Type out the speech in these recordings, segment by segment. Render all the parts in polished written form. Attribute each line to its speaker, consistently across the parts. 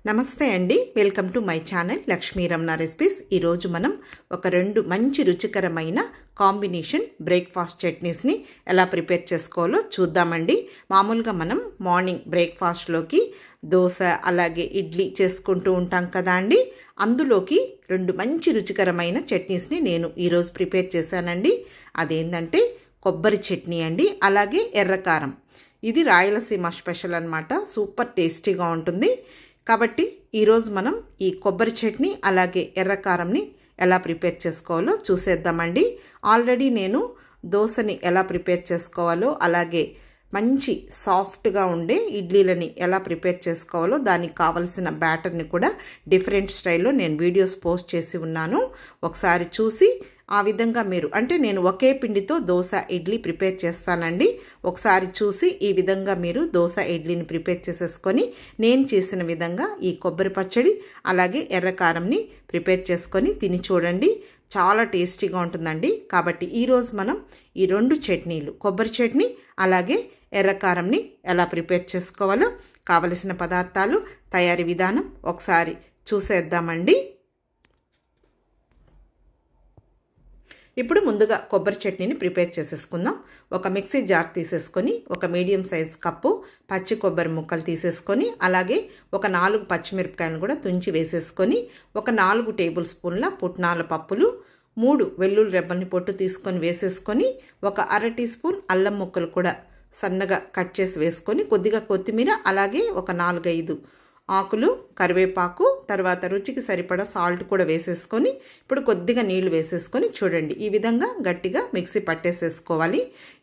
Speaker 1: నమస్తే అండి, welcome to my channel Lakshmi Ramana recipes. ఈరోజు మనం ఒక రెండు మంచి రుచికరమైన కాంబినేషన్ బ్రేక్ఫాస్ట్ చట్నీస్ని ఎలా ప్రిపేర్ చేసుకోవాలో చూద్దామండి. మామూలుగా మనం మార్నింగ్ బ్రేక్ఫాస్ట్లోకి దోశ అలాగే ఇడ్లీ చేసుకుంటూ ఉంటాం కదా అండి. అందులోకి రెండు మంచి రుచికరమైన చట్నీస్ని నేను ఈరోజు ప్రిపేర్ చేశానండి. అదేంటంటే కొబ్బరి చట్నీ అండి, అలాగే ఎర్రకారం. ఇది రాయలసీమ స్పెషల్ అన్నమాట. సూపర్ టేస్టీగా ఉంటుంది. కాబట్టి ఈరోజు మనం ఈ కొబ్బరి చట్నీ అలాగే ఎర్రకారంని ఎలా ప్రిపేర్ చేసుకోవాలో చూసేద్దామండి. ఆల్రెడీ నేను దోశని ఎలా ప్రిపేర్ చేసుకోవాలో అలాగే మంచి సాఫ్ట్గా ఉండే ఇడ్లీలని ఎలా ప్రిపేర్ చేసుకోవాలో దానికి కావలసిన బ్యాటర్ని కూడా డిఫరెంట్ స్టైల్లో నేను వీడియోస్ పోస్ట్ చేసి ఉన్నాను. ఒకసారి చూసి ఆ విధంగా మీరు అంటే నేను ఒకే పిండితో దోశ ఇడ్లీ ప్రిపేర్ చేస్తానండి. ఒకసారి చూసి ఈ విధంగా మీరు దోశ ఇడ్లీని ప్రిపేర్ చేసేసుకొని నేను చేసిన విధంగా ఈ కొబ్బరి పచ్చడి అలాగే ఎర్రకారంని ప్రిపేర్ చేసుకొని తిని చూడండి. చాలా టేస్టీగా ఉంటుందండి. కాబట్టి ఈరోజు మనం ఈ రెండు చట్నీలు కొబ్బరి చట్నీ అలాగే ఎర్రకారంని ఎలా ప్రిపేర్ చేసుకోవాలో కావలసిన పదార్థాలు తయారీ విధానం ఒకసారి చూసేద్దామండి. ఇప్పుడు ముందుగా కొబ్బరి చట్నీని ప్రిపేర్ చేసేసుకుందాం. ఒక మిక్సీ జార్ తీసేసుకొని ఒక మీడియం సైజ్ కప్పు పచ్చి కొబ్బరి ముక్కలు తీసేసుకొని అలాగే ఒక 4 పచ్చిమిరపకాయలు కూడా తుంచి వేసేసుకొని ఒక 4 టేబుల్ స్పూన్ల పుట్నాల పప్పులు 3 వెల్లుల్లి రెబ్బల్ని పొట్టు తీసుకొని వేసేసుకొని ఒక 1/2 టీ స్పూన్ అల్లం ముక్కలు కూడా సన్నగా కట్ చేసి వేసుకొని కొద్దిగా కొత్తిమీర అలాగే ఒక 4-5 ఆకులు కరివేపాకు తర్వాత రుచికి సరిపడా సాల్ట్ కూడా వేసేసుకొని ఇప్పుడు కొద్దిగా నీళ్లు వేసేసుకొని చూడండి ఈ విధంగా గట్టిగా మిక్సీ పట్టేసేసుకోవాలి.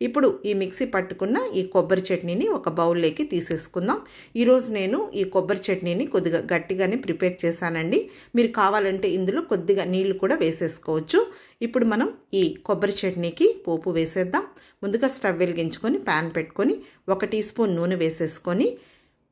Speaker 1: ఇప్పుడు ఈ మిక్సీ పట్టుకున్న ఈ కొబ్బరి చట్నీని ఒక బౌల్లోకి తీసేసుకుందాం. ఈరోజు నేను ఈ కొబ్బరి చట్నీని కొద్దిగా గట్టిగానే ప్రిపేర్ చేశానండి. మీరు కావాలంటే ఇందులో కొద్దిగా నీళ్లు కూడా వేసేసుకోవచ్చు. ఇప్పుడు మనం ఈ కొబ్బరి చట్నీకి పోపు వేసేద్దాం. ముందుగా స్టవ్ వెలిగించుకొని ప్యాన్ పెట్టుకొని 1 టీ స్పూన్ నూనె వేసేసుకొని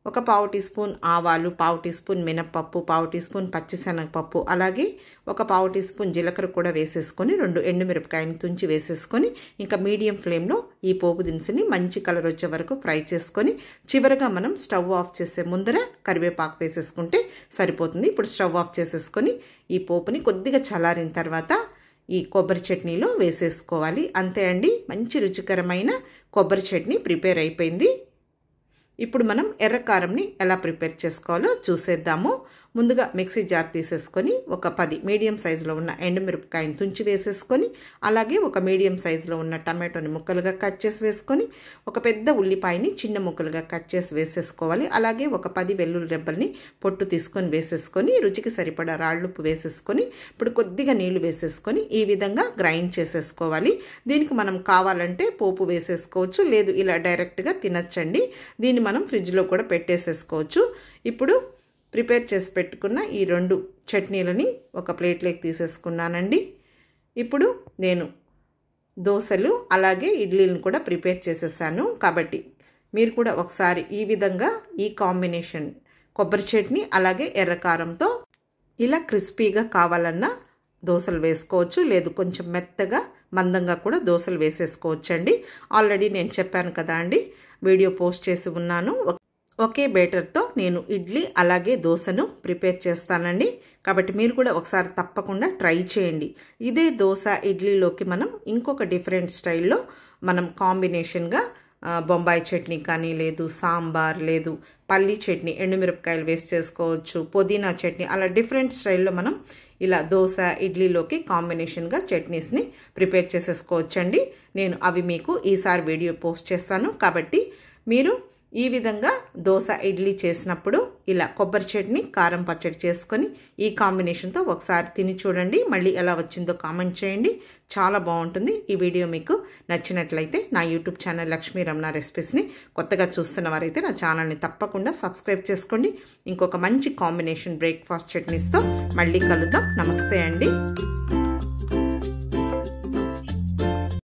Speaker 1: ఒక 1/4 టీ స్పూన్ ఆవాలు, 1/4 టీ స్పూన్ మినప్పప్పు, 1/4 టీ స్పూన్ పచ్చిశనగపప్పు అలాగే ఒక 1/4 టీ స్పూన్ జీలకర్ర కూడా వేసేసుకొని 2 ఎండుమిరపకాయలు తుంచి వేసేసుకొని ఇంకా మీడియం ఫ్లేమ్లో ఈ పోపు దినుసుని మంచి కలర్ వచ్చే వరకు ఫ్రై చేసుకొని చివరిగా మనం స్టవ్ ఆఫ్ చేసే ముందర కరివేపాకు వేసేసుకుంటే సరిపోతుంది. ఇప్పుడు స్టవ్ ఆఫ్ చేసేసుకొని ఈ పోపుని కొద్దిగా చల్లారిన తర్వాత ఈ కొబ్బరి చట్నీలో వేసేసుకోవాలి. అంతే అండి, మంచి రుచికరమైన కొబ్బరి చట్నీ ప్రిపేర్ అయిపోయింది. ఇప్పుడు మనం ఎర్రకారంని ఎలా ప్రిపేర్ చేసుకోవాలో చూసేద్దాము. ముందుగా మిక్సీ జార్ తీసేసుకొని ఒక 10 మీడియం సైజులో ఉన్న ఎండుమిరపకాయని తుంచి వేసేసుకొని అలాగే ఒక మీడియం సైజులో ఉన్న టమాటోని ముక్కలుగా కట్ చేసి వేసుకొని ఒక పెద్ద ఉల్లిపాయని చిన్న ముక్కలుగా కట్ చేసి వేసేసుకోవాలి. అలాగే ఒక 10 వెల్లుల్లి రెబ్బల్ని పొట్టు తీసుకొని వేసేసుకొని రుచికి సరిపడా రాళ్ళుప్పు వేసేసుకొని ఇప్పుడు కొద్దిగా నీళ్లు వేసేసుకొని ఈ విధంగా గ్రైండ్ చేసేసుకోవాలి. దీనికి మనం కావాలంటే పోపు వేసేసుకోవచ్చు, లేదు ఇలా డైరెక్ట్గా తినచ్చండి. దీన్ని మనం ఫ్రిడ్జ్లో కూడా పెట్టేసేసుకోవచ్చు. ఇప్పుడు ప్రిపేర్ చేసి పెట్టుకున్న ఈ రెండు చట్నీలని ఒక ప్లేట్లోకి తీసేసుకున్నానండి. ఇప్పుడు నేను దోశలు అలాగే ఇడ్లీలను కూడా ప్రిపేర్ చేసేసాను. కాబట్టి మీరు కూడా ఒకసారి ఈ విధంగా ఈ కాంబినేషన్ కొబ్బరి చట్నీ అలాగే ఎర్రకారంతో ఇలా క్రిస్పీగా కావాలన్నా దోశలు వేసుకోవచ్చు, లేదు కొంచెం మెత్తగా మందంగా కూడా దోశలు వేసేసుకోవచ్చండి. ఆల్రెడీ నేను చెప్పాను కదా అండి, వీడియో పోస్ట్ చేసి ఉన్నాను. ఒకే బేటర్తో నేను ఇడ్లీ అలాగే దోశను ప్రిపేర్ చేస్తానండి. కాబట్టి మీరు కూడా ఒకసారి తప్పకుండా ట్రై చేయండి. ఇదే దోశ ఇడ్లీలోకి మనం ఇంకొక డిఫరెంట్ స్టైల్లో మనం కాంబినేషన్గా బొంబాయి చట్నీ కానీ లేదు సాంబార్ లేదు పల్లీ చట్నీ ఎండుమిరపకాయలు వేసి చేసుకోవచ్చు, పుదీనా చట్నీ అలా డిఫరెంట్ స్టైల్లో మనం ఇలా దోశ ఇడ్లీలోకి కాంబినేషన్గా చట్నీస్ని ప్రిపేర్ చేసేసుకోవచ్చండి. నేను అవి మీకు ఈసారి వీడియో పోస్ట్ చేస్తాను. కాబట్టి మీరు ఈ విధంగా దోశ ఇడ్లీ చేసినప్పుడు ఇలా కొబ్బరి చట్నీ కారం పచ్చడి చేసుకొని ఈ కాంబినేషన్తో ఒకసారి తిని చూడండి. మళ్ళీ ఎలా వచ్చిందో కామెంట్ చేయండి. చాలా బాగుంటుంది. ఈ వీడియో మీకు నచ్చినట్లయితే నా యూట్యూబ్ ఛానల్ లక్ష్మీ రమణ రెసిపీస్ని కొత్తగా చూస్తున్న వారైతే నా ఛానల్ని తప్పకుండా సబ్స్క్రైబ్ చేసుకోండి. ఇంకొక మంచి కాంబినేషన్ బ్రేక్ఫాస్ట్ చట్నీస్తో మళ్ళీ కలుద్దాం. నమస్తే అండి.